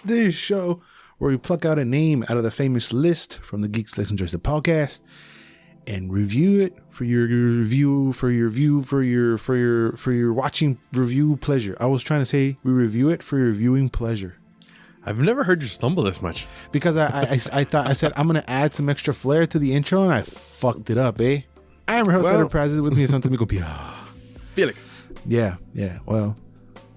This show where we pluck out a name out of the famous list from the Geeks, Geeks, and Joysticks podcast and review it for your watching review pleasure. I was trying to say we review it for your viewing pleasure. I've never heard you stumble this much. Because I thought I said I'm gonna add some extra flair to the intro and I fucked it up, eh? I am host Enterprises with me something we go Felix. Yeah. Well,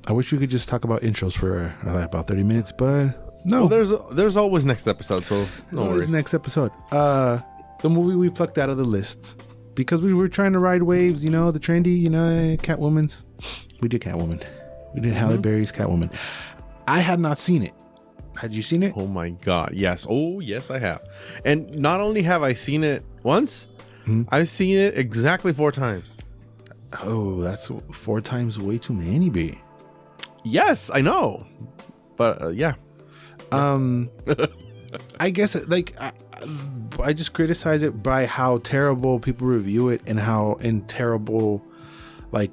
I wish we could just talk about intros for about 30 minutes, but no. Well, there's always next episode, so no worries. Next episode. The movie we plucked out of the list because we were trying to ride waves, the trendy, Catwoman's. We did Catwoman. We did Halle Berry's Catwoman. I had not seen it. Had you seen it? Oh my God, yes. Oh yes, I have. And not only have I seen it once, I've seen it exactly 4 times. Oh, that's 4 times way too many, B. Yes, I know. But yeah. I guess I just criticize it by how terrible people review it and how in terrible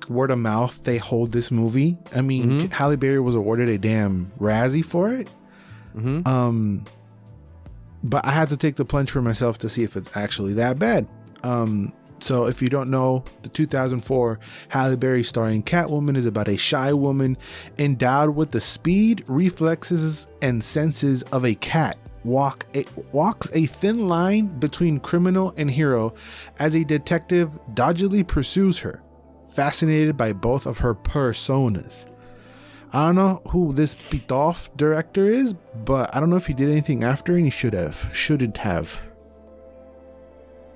word of mouth they hold this movie. I mean, Halle Berry was awarded a damn Razzie for it. But I had to take the plunge for myself to see if it's actually that bad. So if you don't know, the 2004 Halle Berry starring Catwoman is about a shy woman endowed with the speed, reflexes, and senses of a cat. Walks a thin line between criminal and hero as a detective doggedly pursues her, fascinated by both of her personas. I don't know who this Pitoff director is, but I don't know if he did anything after, and he shouldn't have.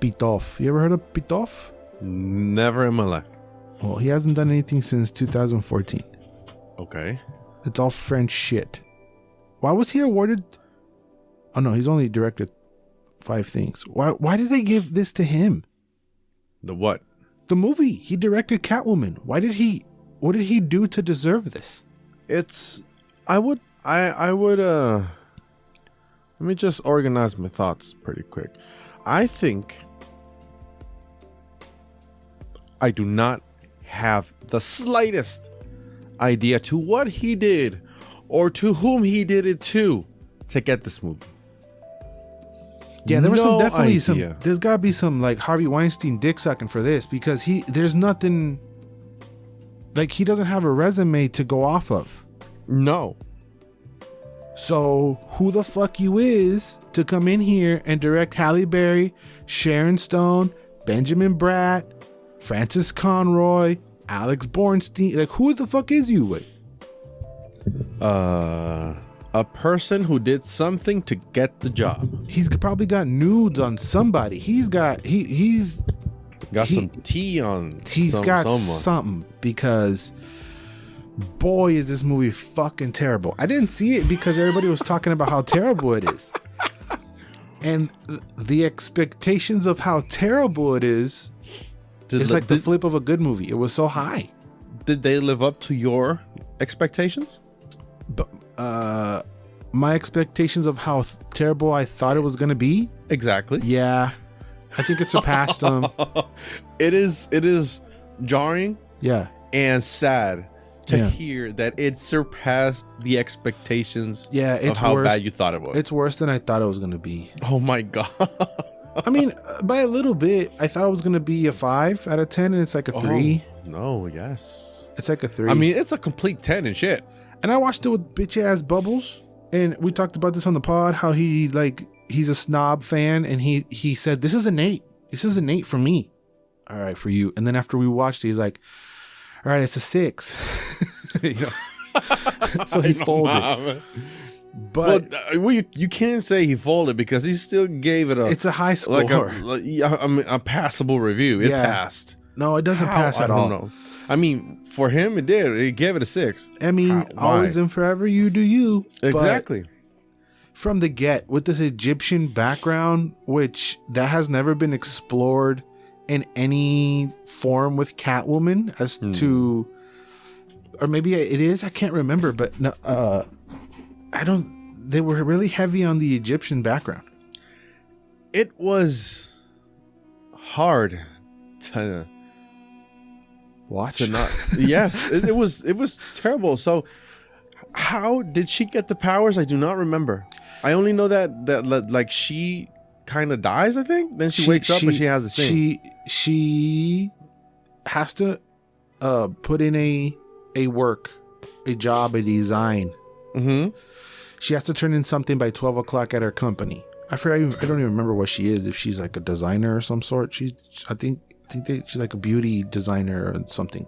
Pitoff. You ever heard of Pitoff? Never in my life. Well, he hasn't done anything since 2014. Okay. It's all French shit. Why was he awarded? Oh no, he's only directed 5 things. Why did they give this to him? The what? The movie. He directed Catwoman. What did he do to deserve this? I would let me just organize my thoughts pretty quick. I think I do not have the slightest idea to what he did or to whom he did it to get this movie. Yeah, there was there's gotta be some Harvey Weinstein dick sucking for this, because there's nothing, he doesn't have a resume to go off of. No. So who the fuck you is to come in here and direct Halle Berry, Sharon Stone, Benjamin Bratt, Francis Conroy, Alex Bornstein? Who the fuck is you with? A person who did something to get the job. He's probably got nudes on somebody. He's got some tea on. He's got someone. Something, because boy is this movie fucking terrible. I didn't see it because everybody was talking about how terrible it is, and the expectations of how terrible it is. It's like the flip of a good movie. It was so high. Did they live up to your expectations? But my expectations of how terrible I thought it was going to be. Exactly. Yeah, I think it surpassed them. It is jarring. Yeah, and sad to hear that it surpassed the expectations. Yeah, it's of how worse. Bad you thought it was. It's worse than I thought it was going to be. Oh my God. I mean, by a little bit. I thought it was going to be a 5 out of 10, and it's like a 3. No, yes. It's like a 3. I mean, it's a complete 10 and shit. And I watched it with bitch ass Bubbles, and we talked about this on the pod, how he's a snob fan, and he said, this is an 8. This is an 8 for me. All right, for you. And then after we watched it, he's like, all right, it's a 6. So he folded. But you can't say he folded, because he still gave it it's a high score, a passable review. It passed. No, it doesn't pass at all. I don't know. I mean, for him, it did. It gave it a 6. I mean, always and forever, you do you. Exactly. But from the get, with this Egyptian background, which that has never been explored in any form with Catwoman, as to, or maybe it is. I can't remember, but no, I don't. They were really heavy on the Egyptian background. It was hard to watch. Yes, it was terrible. So How did she get the powers? I do not remember. I only know that like she kind of dies, I think. Then she wakes up and she has a thing. She has to put in a job, a design. Mm-hmm. She has to turn in something by 12 o'clock at her company. I don't even remember what she is. If she's like a designer or some sort. I think she's like a beauty designer or something.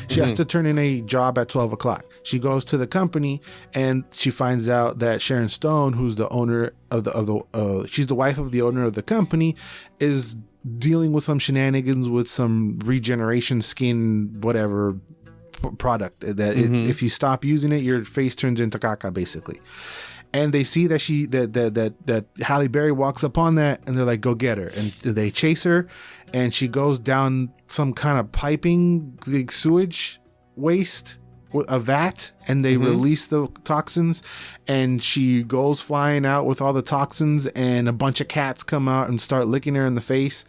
She has to turn in a job at 12 o'clock. She goes to the company and she finds out that Sharon Stone, who's the owner of she's the wife of the owner of the company, is dealing with some shenanigans with some regeneration skin, whatever product that if you stop using it, your face turns into caca, basically. And they see that that Halle Berry walks upon that, and they're like, go get her. And they chase her, and she goes down some kind of piping, like sewage waste, a vat, and they release the toxins, and she goes flying out with all the toxins, and a bunch of cats come out and start licking her in the face,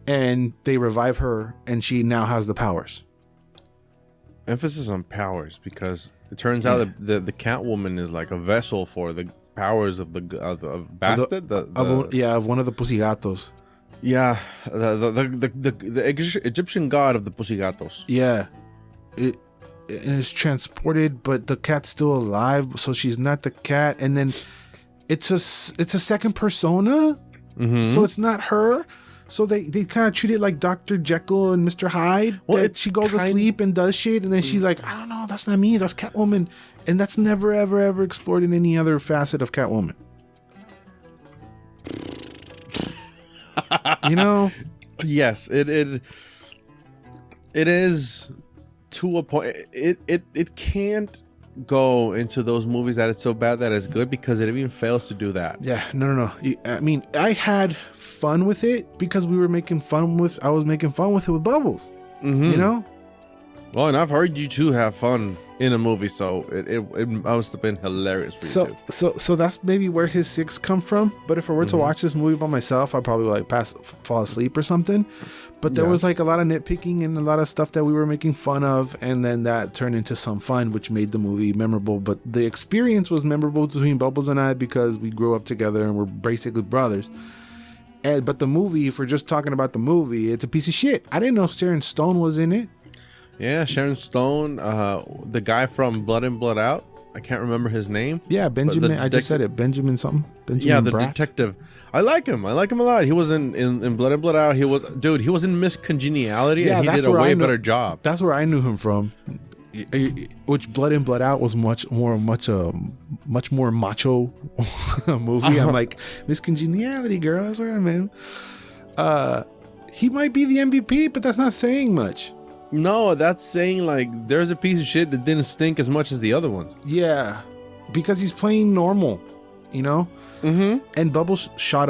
and they revive her, and she now has the powers. Emphasis on powers, because it turns out that the Catwoman is like a vessel for the powers of the bastard, of one of the Pussigatos. Yeah, the Egyptian god of the Pussigatos. Yeah, it is transported, but the cat's still alive, so she's not the cat. And then it's a second persona, so it's not her. So they kind of treat it like Dr. Jekyll and Mr. Hyde. Well, she goes to sleep and does shit, and then she's like, I don't know, that's not me, that's Catwoman. And that's never, ever, ever explored in any other facet of Catwoman. You know? Yes, it is to a point. It can't go into those movies that it's so bad that it's good, because it even fails to do that. Yeah, no. I mean, I had fun with it because I was making fun with it with Bubbles. You know? Well, and I've heard you two have fun in a movie, so it must have been hilarious for you too. So that's maybe where his 6 come from. But if I were to watch this movie by myself, I'd probably like fall asleep or something. But there was like a lot of nitpicking and a lot of stuff that we were making fun of, and then that turned into some fun, which made the movie memorable. But the experience was memorable between Bubbles and I because we grew up together and we're basically brothers. But the movie, if we're just talking about the movie, it's a piece of shit. I didn't know Sharon Stone was in it. Yeah, Sharon Stone, the guy from Blood In, Blood Out. I can't remember his name. Yeah, Benjamin. I just said it. Benjamin something. Benjamin yeah, the Bratt. detective. I like him a lot. He was in Blood In, Blood Out. He was in Miss Congeniality, and he did a way better job. That's where I knew him from. Which Blood In, Blood Out was much more macho movie. I'm like, Miss Congeniality, girl. That's where I met him. He might be the MVP, but that's not saying much. No, that's saying like there's a piece of shit that didn't stink as much as the other ones. Yeah, because he's playing normal, you know. And Bubbles took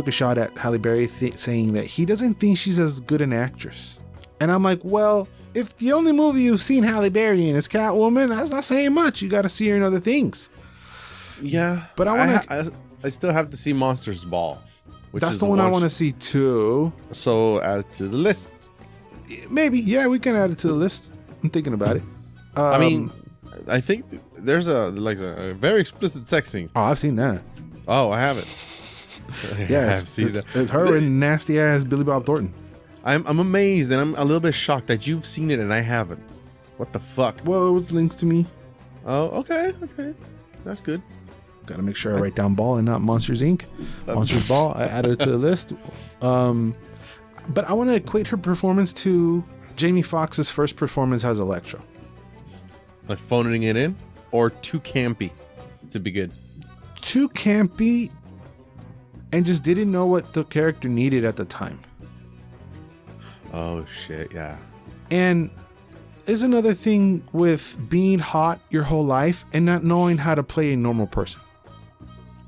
a shot at Halle Berry, saying that he doesn't think she's as good an actress. And I'm like, well, if the only movie you've seen Halle Berry in is Catwoman, that's not saying much. You got to see her in other things. Yeah, but I still have to see Monsters Ball. That's the one I want to see too. So add to the list. Maybe, yeah, we can add it to the list. I'm thinking about it. I mean, I think there's a very explicit sex scene. Oh, I've seen that. Oh, I haven't. Yeah, I've seen that. It's her and nasty ass Billy Bob Thornton. I'm amazed, and I'm a little bit shocked that you've seen it and I haven't. What the fuck? Well, it was links to me. Oh, okay, that's good. Got to make sure I write down Ball and not Monsters Inc. Monsters Ball. I added it to the list. But I want to equate her performance to Jamie Foxx's first performance as Electro. Like phoning it in, or too campy to be good? Too campy, and just didn't know what the character needed at the time. Oh shit, yeah. And there's another thing with being hot your whole life and not knowing how to play a normal person.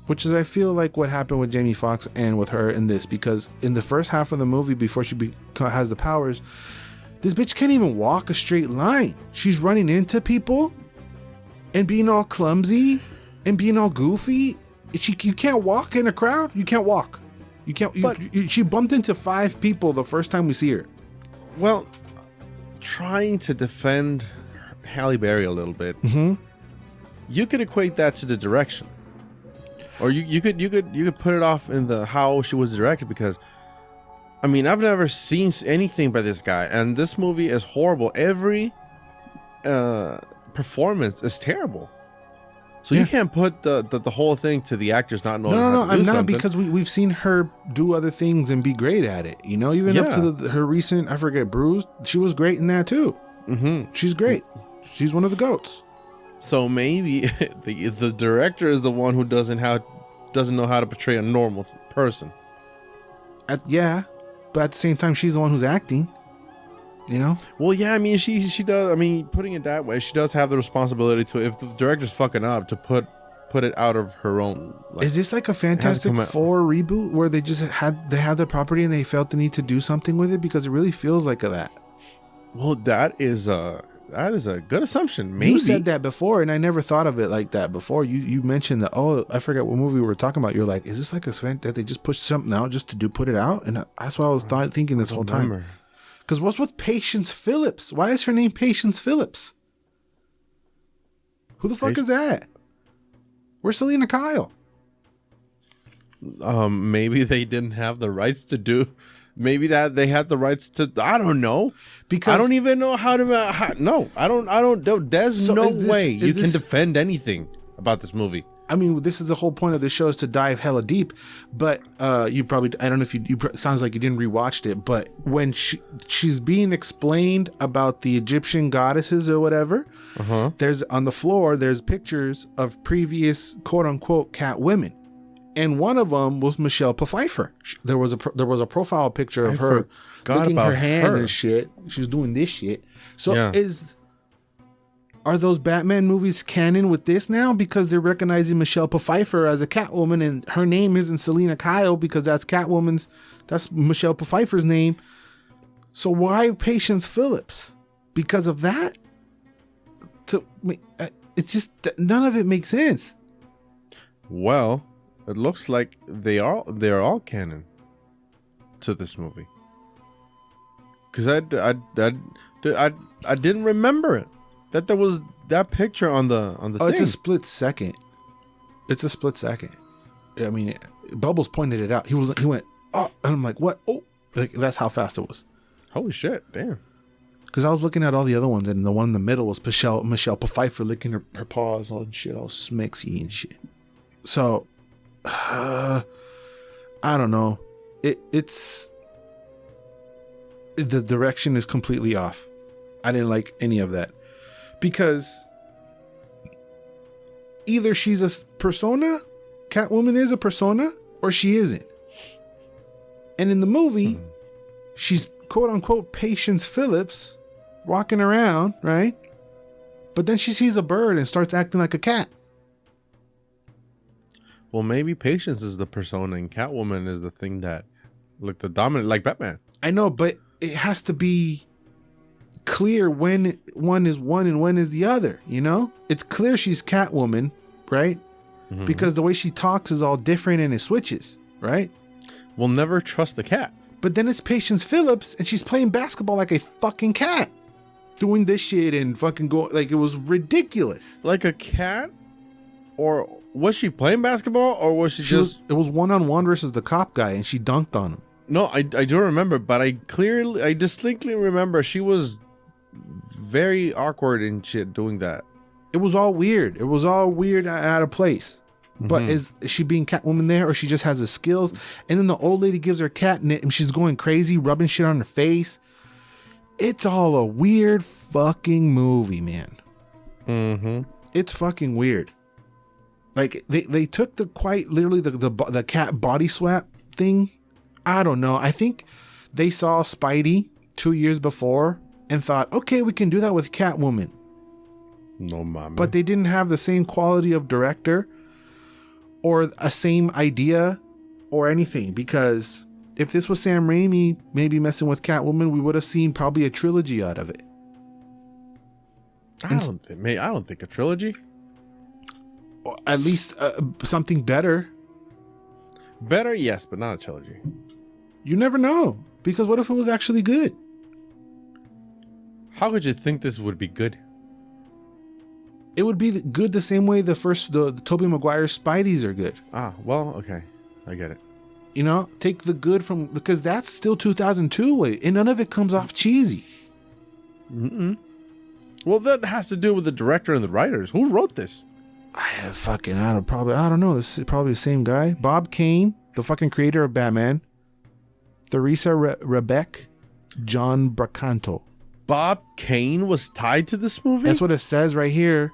Which is, I feel like what happened with Jamie Foxx and with her in this, because in the first half of the movie, before she has the powers, this bitch can't even walk a straight line. She's running into people and being all clumsy and being all goofy. You can't walk in a crowd. You can't walk. You can't. She bumped into 5 people the first time we see her. Well, trying to defend Halle Berry a little bit, Mm-hmm. you could equate that to the direction, or you could put it off in the how she was directed, because I mean, I've never seen anything by this guy, and this movie is horrible. Every performance is terrible. So you can't put the whole thing to the actors not knowing how to do I'm not, something. because we've seen her do other things and be great at it. You know, even up to her recent, I forget, Bruised, she was great in that too. Mm-hmm. She's great. She's one of the GOATs. So maybe the director is the one who doesn't know how to portray a normal person. Yeah, but at the same time, she's the one who's acting. You know? Well, yeah, I mean, she does. I mean, putting it that way, she does have the responsibility to, if the director's fucking up, to put it out of her own. Like, is this like a Fantastic Four reboot where they just had the property and they felt the need to do something with it? Because it really feels like that. Well, that is a good assumption. Maybe you said that before, and I never thought of it like that before. You mentioned that. Oh, I forget what movie we were talking about. You're like, is this like a that they just pushed something out just to put it out? And that's what I was thinking this whole time. Because what's with Patience Phillips? Why is her name Patience Phillips? Who the fuck is that? Where's Selena Kyle? Maybe they didn't have the rights to do. Maybe that they had the rights to. I don't know, because I don't even know how to. No, I don't. There's no way you can defend anything about this movie. I mean, this is the whole point of the show, is to dive hella deep. But you probably, I don't know if you sounds like you didn't rewatched it. But when she's being explained about the Egyptian goddesses or whatever, there's on the floor, there's pictures of previous quote unquote Catwomen. And one of them was Michelle Pfeiffer. There was a profile picture of her licking her hand and shit. She was doing this shit. So are those Batman movies canon with this now, because they're recognizing Michelle Pfeiffer as a Catwoman and her name isn't Selena Kyle because that's Michelle Pfeiffer's name. So why Patience Phillips? Because of that? It's just none of it makes sense. Well, it looks like they're all canon to this movie, because I didn't remember it, that there was that picture on the thing. It's a split second. I mean, Bubbles pointed it out. He went, oh, and I'm like, what? Oh, like, that's how fast it was. Holy shit, damn. Because I was looking at all the other ones, and the one in the middle was Michelle Pfeiffer licking her paws and shit, all smexy and shit. So, I don't know. It's the direction is completely off. I didn't like any of that, because either she's a persona, Catwoman is a persona, or she isn't. And in the movie, she's quote unquote Patience Phillips walking around, right? But then she sees a bird and starts acting like a cat. Well, maybe Patience is the persona and Catwoman is the thing that, like, the dominant, like Batman. I know, but it has to be clear when one is one and when is the other, you know? It's clear she's Catwoman, right? Mm-hmm. Because the way she talks is all different and it switches, right? We'll never trust the cat. But then it's Patience Phillips and she's playing basketball like a fucking cat. Doing this shit and fucking going, like, it was ridiculous. Like a cat? Or was she playing basketball, or was she just... It was one-on-one versus the cop guy, and she dunked on him. No, I do remember, but I distinctly remember she was very awkward and shit doing that. It was all weird. It was all weird, out of place. But is she being Catwoman there, or she just has the skills? And then the old lady gives her catnip, and she's going crazy, rubbing shit on her face. It's all a weird fucking movie, man. Mm-hmm. It's fucking weird. Like, they took literally the cat body swap thing. I don't know. I think they saw Spidey 2 years before and thought, okay, we can do that with Catwoman. No, mama. But they didn't have the same quality of director or a same idea or anything. Because if this was Sam Raimi maybe messing with Catwoman, we would have seen probably a trilogy out of it. I don't think a trilogy. At least something better. Better, yes, but not a trilogy. You never know, because what if it was actually good? How could you think this would be good? It would be good the same way the Tobey Maguire Spideys are good. Ah, well, okay. I get it. You know, take the good from, because that's still 2002 way, and none of it comes off cheesy. Mm-mm. Well, that has to do with the director and the writers. Who wrote this? I don't know. This is probably the same guy. Bob Kane, the fucking creator of Batman. Theresa Rebeck, John Bracanto. Bob Kane was tied to this movie? That's what it says right here.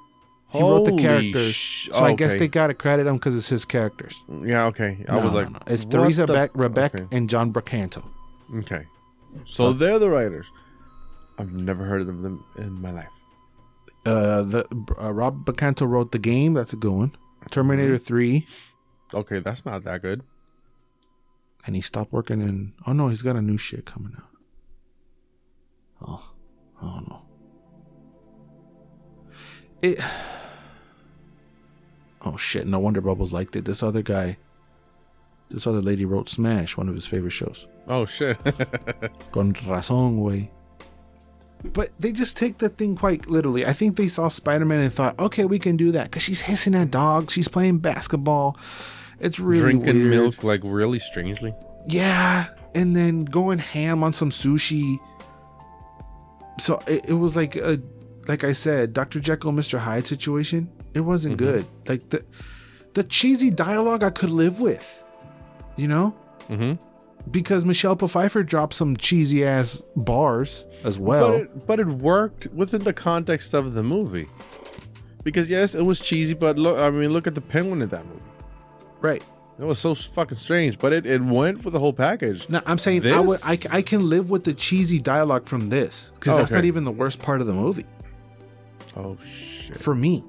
He wrote the characters. So I guess they got to credit him because it's his characters. Yeah, okay. I was like, It's Theresa Rebeck and John Bracanto. Okay. So they're the writers. I've never heard of them in my life. Rob Bracanto wrote The Game. That's a good one. Terminator 3. Okay, that's not that good. And he stopped working in... Oh, no, he's got a new shit coming out. Oh no. Oh, shit. No wonder Bubbles liked it. This other lady wrote Smash, one of his favorite shows. Oh, shit. Con razón, güey. But they just take the thing quite literally. I think they saw Spider-Man and thought, okay, we can do that. Because she's hissing at dogs. She's playing basketball. It's really drinking weird. Milk like really strangely. Yeah. And then going ham on some sushi. So it was like I said, Dr. Jekyll, Mr. Hyde situation. It wasn't good. Like the cheesy dialogue I could live with, you know? Mm-hmm. Because Michelle Pfeiffer dropped some cheesy ass bars as well. But it worked within the context of the movie. Because yes, it was cheesy, but look at the penguin in that movie. Right. It was so fucking strange, but it went with the whole package. No, I'm saying I can live with the cheesy dialogue from this because that's not even the worst part of the movie. Oh shit! For me,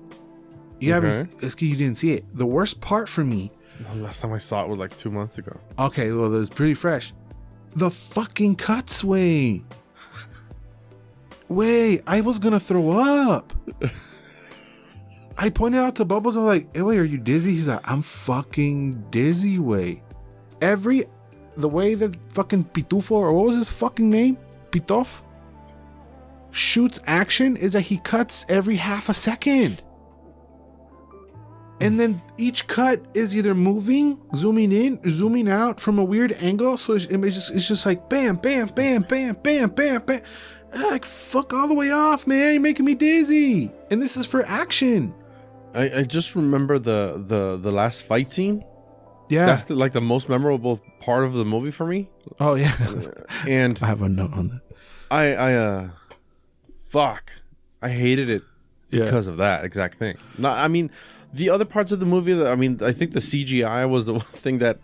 you didn't see it. The worst part for me. The last time I saw it was like 2 months ago. Okay, well, it was pretty fresh. The fucking cuts, way, I was gonna throw up. I pointed out to Bubbles. I'm like, hey, wait, are you dizzy? He's like, I'm fucking dizzy, way. The way that fucking Pitufo, or what was his fucking name? Pitof? Shoots action is that he cuts every half a second. And then each cut is either moving, zooming in, or zooming out from a weird angle. So it's just like bam, bam, bam, bam, bam, bam, bam. Like, fuck all the way off, man. You're making me dizzy. And this is for action. I just remember the last fight scene. Yeah. That's the most memorable part of the movie for me. Oh, yeah. And I have a note on that. I hated it because of that exact thing. The other parts of the movie, I think the CGI was the one thing that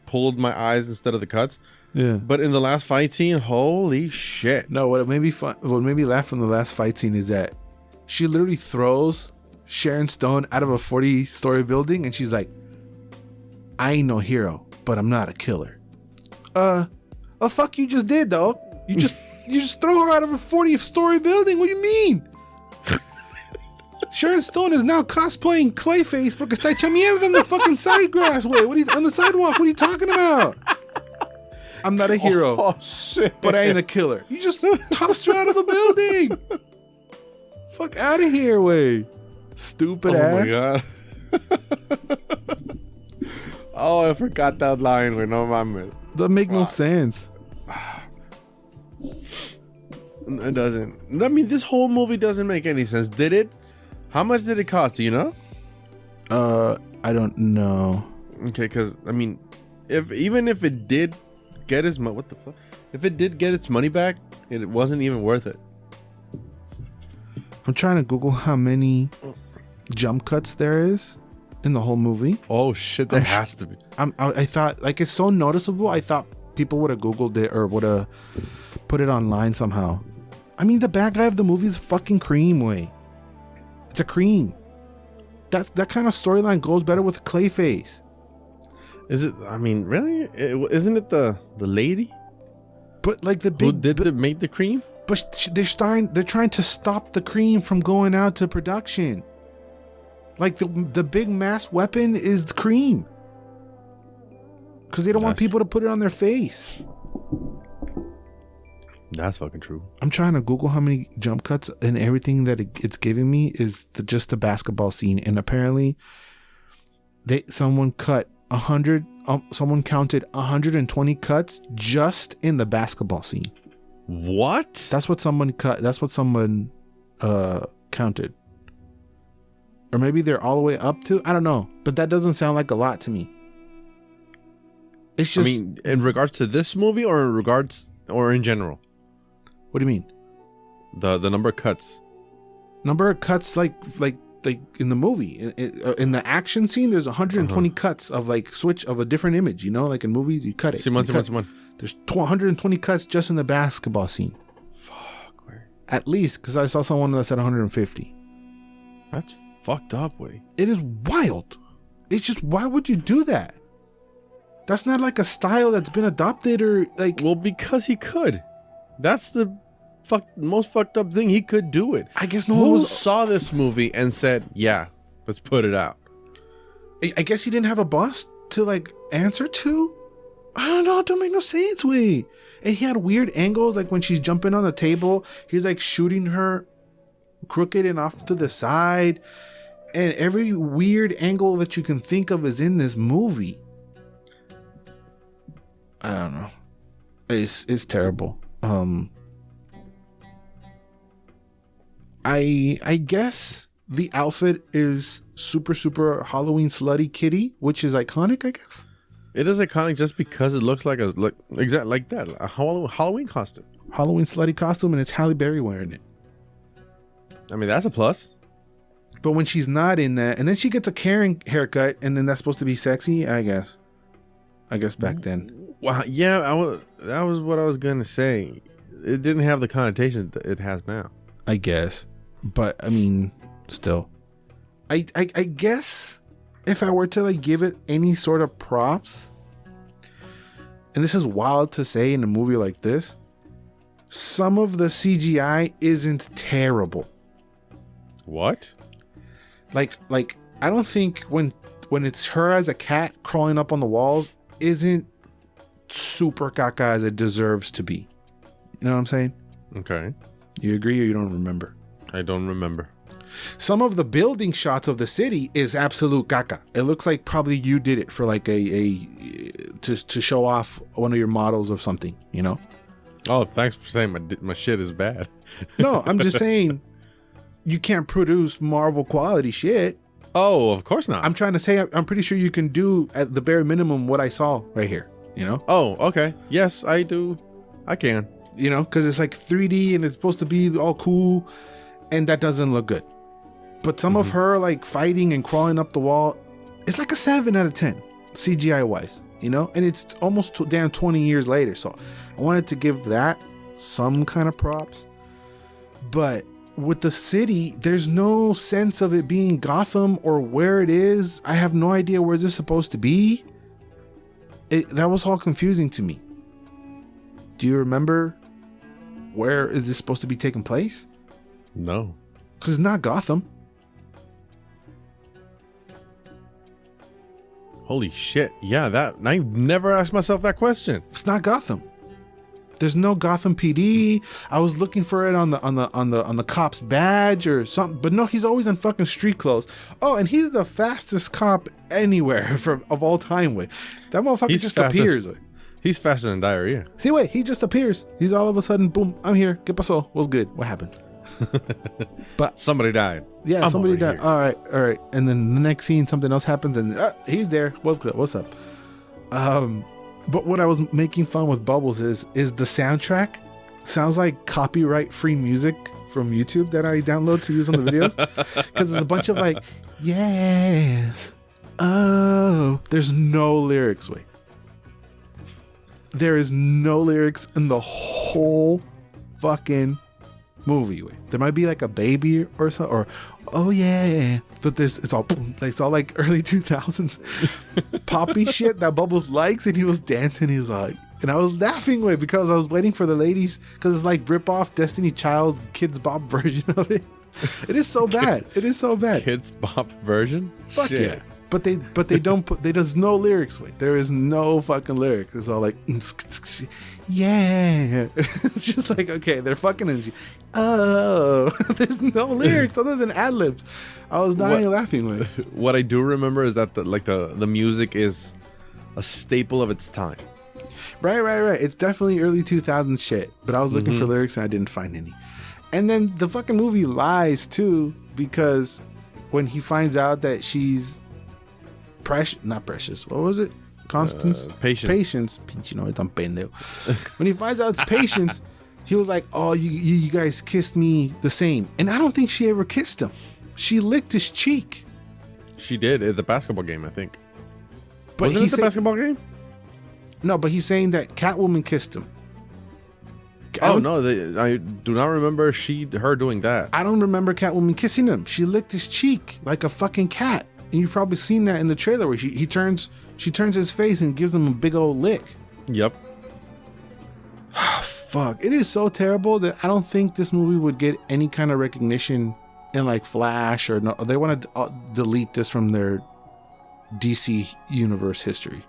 pulled my eyes instead of the cuts. Yeah. But in the last fight scene, holy shit. No, what made me laugh from the last fight scene is that she literally throws Sharon Stone out of a 40-story building and she's like, I ain't no hero, but I'm not a killer. Fuck you just did, dog. You just throw her out of a 40-story building. What do you mean? Sharon Stone is now cosplaying Clayface porque está hecha mierda on the fucking side grass way. On the sidewalk? What are you talking about? I'm not a hero. Oh shit. But I ain't a killer. You just tossed her out of a building. Fuck out of here, way. Stupid ass. Oh my god. Oh, I forgot that line. Wait, no, man. Doesn't make no sense. It doesn't. This whole movie doesn't make any sense. Did it? How much did it cost? Do you know? I don't know. Okay, because even if it did get its money, what the fuck? If it did get its money back, it wasn't even worth it. I'm trying to Google how many jump cuts there is in the whole movie. Oh shit, there has to be. I thought, like, it's so noticeable. I thought people would have Googled it or would have put it online somehow. The bad guy of the movie is fucking Cream, way. It's a Cream. That kind of storyline goes better with Clayface. Is it? Really? Isn't it the lady? But like the big who made the Cream? But they're trying to stop the Cream from going out to production. Like the big mass weapon is the Cream. Because they don't want people to put it on their face. That's fucking true. I'm trying to Google how many jump cuts, and everything that it's giving me is just the basketball scene. And apparently, someone cut 100. Someone counted 120 cuts just in the basketball scene. What? That's what someone cut. That's what someone counted. Or maybe they're all the way up to. I don't know, but that doesn't sound like a lot to me. It's just. I mean, in regards to this movie, or in general. What do you mean? The number of cuts. Number of cuts, like in the movie, in the action scene, there's 120 cuts of like switch of a different image. You know, like in movies, you cut it. Simon. There's 120 cuts just in the basketball scene. Fuck, way. At least, because I saw someone that said 150. That's fucked up, way. It is wild. It's just, why would you do that? That's not like a style that's been adopted or like. Well, because he could. That's the most fucked up thing. He could do it. I guess no one saw this movie and said, "Yeah, let's put it out." I guess he didn't have a boss to like answer to. I don't know. It don't make no sense. Wait. And he had weird angles, like when she's jumping on the table, he's like shooting her crooked and off to the side, and every weird angle that you can think of is in this movie. I don't know. It's terrible. I guess the outfit is super Halloween slutty kitty, which is iconic, I guess. It is iconic just because it looks like exactly like that, a Halloween costume. Halloween slutty costume, and it's Halle Berry wearing it. I mean, that's a plus. But when she's not in that, and then she gets a Karen haircut, and then that's supposed to be sexy, I guess back then. Wow, yeah, that was what I was gonna say. It didn't have the connotation that it has now, I guess. But I mean, still, I guess if I were to like give it any sort of props, and this is wild to say in a movie like this, some of the CGI isn't terrible. What? Like I don't think when it's her as a cat crawling up on the walls isn't super caca as it deserves to be. You know what I'm saying? Okay. You agree or you don't remember? I don't remember. Some of the building shots of the city is absolute caca. It looks like probably you did it for like to show off one of your models of something, you know? Oh, thanks for saying my shit is bad. No, I'm just saying you can't produce Marvel quality shit. Oh, of course not. I'm trying to say I'm pretty sure you can do at the bare minimum what I saw right here, you know? Oh, okay. Yes, I do. I can. You know, because it's like 3D and it's supposed to be all cool, and that doesn't look good. But some of her like fighting and crawling up the wall, it's like a 7 out of 10 CGI wise, you know? And it's almost damn 20 years later. So I wanted to give that some kind of props. But with the city, there's no sense of it being Gotham or where it is. I have no idea where is this supposed to be. That was all confusing to me. Do you remember where is this supposed to be taking place? No. Because it's not Gotham. Holy shit. Yeah, I never asked myself that question. It's not Gotham. There's no Gotham PD. I was looking for it on the cop's badge or something, but no, he's always in fucking street clothes. Oh, and he's the fastest cop anywhere of all time. Way that motherfucker just appears. He's faster than diarrhea. See, wait, he just appears. He's all of a sudden, boom, I'm here. ¿Qué pasó? What's good? What happened? But somebody died. Yeah, somebody died. All right. And then the next scene, something else happens, and he's there. What's good? What's up? But what I was making fun with Bubbles is the soundtrack sounds like copyright free music from YouTube that I download to use on the videos, because there's a bunch of like, yes, oh, there's no lyrics. Wait, there is no lyrics in the whole fucking movie. Wait, there might be like a baby or something, or oh yeah, but it's all like early 2000s poppy shit that Bubbles likes, and he was dancing. He's like, and I was laughing with because I was waiting for the ladies, because it's like rip off Destiny Child's Kids Bop version of it. It is so bad. It is so bad. Kids Bop version? Fuck shit. Yeah. But they don't put. There's no lyrics. Wait, there is no fucking lyrics. It's all like, yeah. It's just like, okay, they're fucking and oh, there's no lyrics other than ad libs. I was dying laughing with. What I do remember is that the music is a staple of its time. Right. It's definitely early 2000s shit. But I was looking for lyrics and I didn't find any. And then the fucking movie lies too, because when he finds out that she's not precious. What was it? Constance? Patience. You know, it's pendejo. When he finds out it's Patience, he was like, oh, you guys kissed me the same. And I don't think she ever kissed him. She licked his cheek. She did at the basketball game, I think. But Wasn't it the basketball game? No, but he's saying that Catwoman kissed him. No, I do not remember her doing that. I don't remember Catwoman kissing him. She licked his cheek like a fucking cat. And you've probably seen that in the trailer where she turns his face and gives him a big old lick. Yep. Fuck. It is so terrible that I don't think this movie would get any kind of recognition in like Flash or no. They want to delete this from their DC universe history.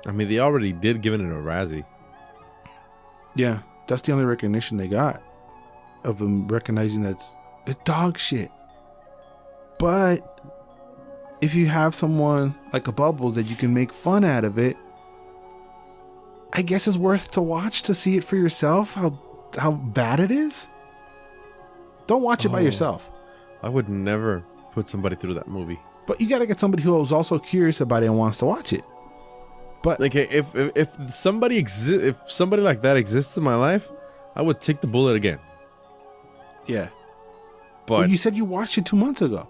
I mean, they already did give it a Razzie. Yeah, that's the only recognition they got of them recognizing that's dog shit. But if you have someone like a Bubbles that you can make fun out of it, I guess it's worth to watch to see it for yourself how bad it is. Don't watch it by yourself. I would never put somebody through that movie. But you got to get somebody who is also curious about it and wants to watch it. But like if somebody like that exists in my life, I would take the bullet again. Yeah. But well, you said you watched it 2 months ago.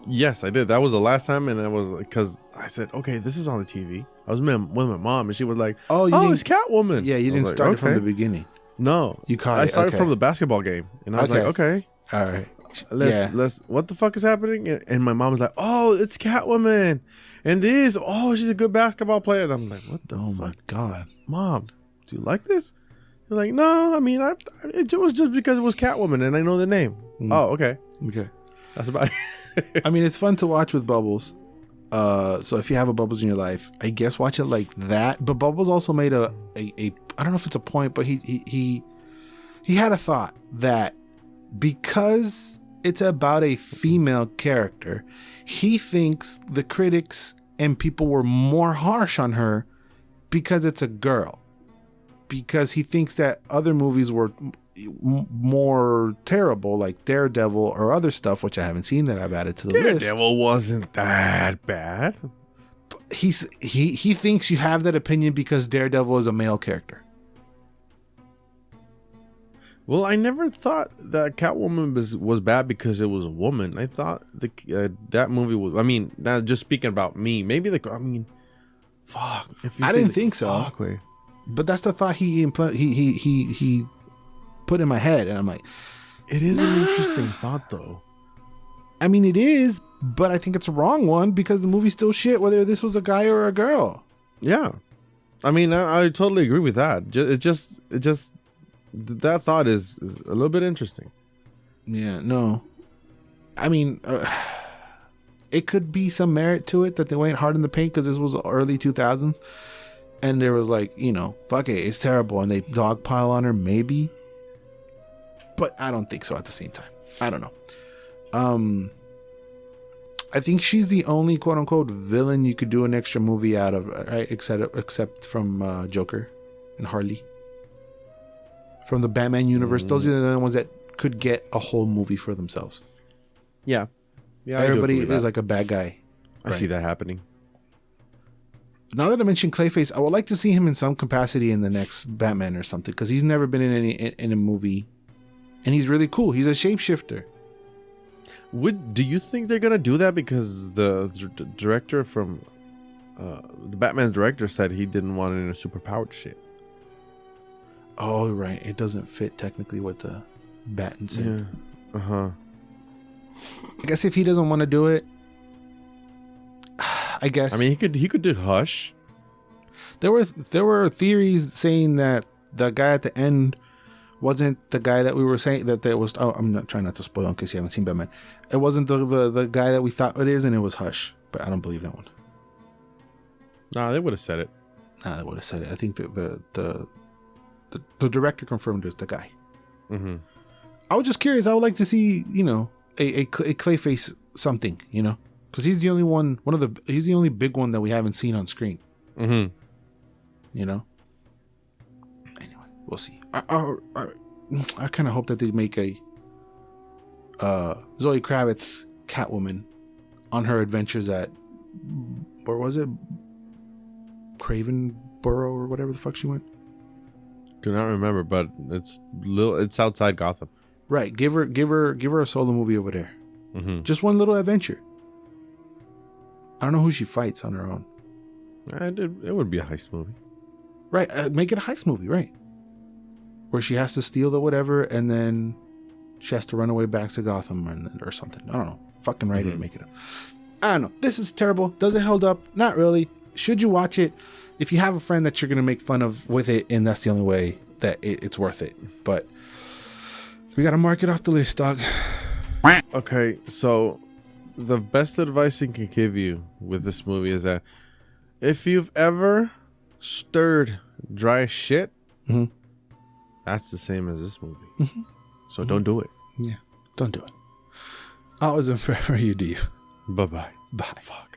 Yes, I did. That was the last time, and I was because I said, okay, this is on the TV. I was with my mom, and she was like, "Oh, it's Catwoman." Yeah, you didn't start it from the beginning. No, you caught it. I started from the basketball game, and I was like, "Okay, all right, let's. What the fuck is happening?" And my mom was like, "Oh, it's Catwoman, and she's a good basketball player." And I'm like, "What the fuck? My god, Mom, do you like this?" You're like, "No, I mean, it was just because it was Catwoman, and I know the name." Oh, okay, that's about it. I mean, it's fun to watch with Bubbles. So if you have a Bubbles in your life, I guess watch it like that. But Bubbles also made a I don't know if it's a point, but he had a thought that because it's about a female character, he thinks the critics and people were more harsh on her because it's a girl. Because he thinks that other movies were more terrible, like Daredevil or other stuff, which I haven't seen that I've added to the list. Daredevil wasn't that bad. He thinks you have that opinion because Daredevil is a male character. Well, I never thought that Catwoman was bad because it was a woman. I thought that movie was. I mean, now just speaking about me, maybe fuck. I didn't think so. But that's the thought he put in my head, and I'm like, it is an interesting thought, though. I mean, it is, but I think it's a wrong one because the movie's still shit, whether this was a guy or a girl. Yeah, I mean, I totally agree with that. It just that thought is a little bit interesting. Yeah, no, I mean, it could be some merit to it that they went hard in the paint because this was early 2000s. And there was like, fuck it, it's terrible. And they dogpile on her, maybe. But I don't think so at the same time. I don't know. I think she's the only quote unquote villain you could do an extra movie out of, right? Except from Joker and Harley. From the Batman universe. Those are the only ones that could get a whole movie for themselves. Yeah. Everybody is like a bad guy. I see that happening. Now that I mentioned Clayface, I would like to see him in some capacity in the next Batman or something, because he's never been in a movie, and he's really cool. He's a shapeshifter. Do you think they're gonna do that because the director from the Batman's director said he didn't want it in a superpowered shit? Oh right, it doesn't fit technically with the Batman scene. Yeah. I guess if he doesn't want to do it. I guess. I mean, he could do Hush. There were theories saying that the guy at the end wasn't the guy that we were saying that there was. Oh, I'm not trying not to spoil in case you haven't seen Batman. It wasn't the guy that we thought it is, and it was Hush. but I don't believe that one. Nah, they would have said it. Nah, they would have said it. I think the director confirmed it's the guy. Mm-hmm. I was just curious. I would like to see, you know, a Clayface something, you know, because he's the only one. He's the only big one that we haven't seen on screen. Mm-hmm. You know. Anyway, we'll see. I kind of hope that they make a Zoe Kravitz Catwoman on her adventures at, where was it? Cravenborough or whatever the fuck she went. Do not remember, but it's outside Gotham. Right. Give her a solo movie over there. Mm-hmm. Just one little adventure. I don't know who she fights on her own. It would be a heist movie. Right. Make it a heist movie, right? Where she has to steal the whatever and then she has to run away back to Gotham or something. I don't know. Fucking write it and make it up. I don't know. This is terrible. Does it hold up? Not really. Should you watch it? If you have a friend that you're going to make fun of with it, and that's the only way that it's worth it. But we got to mark it off the list, dog. Okay, so the best advice I can give you with this movie is that if you've ever stirred dry shit, that's the same as this movie. Mm-hmm. So don't do it. Yeah, don't do it. Always and forever you do. Bye-bye. Bye. Fuck.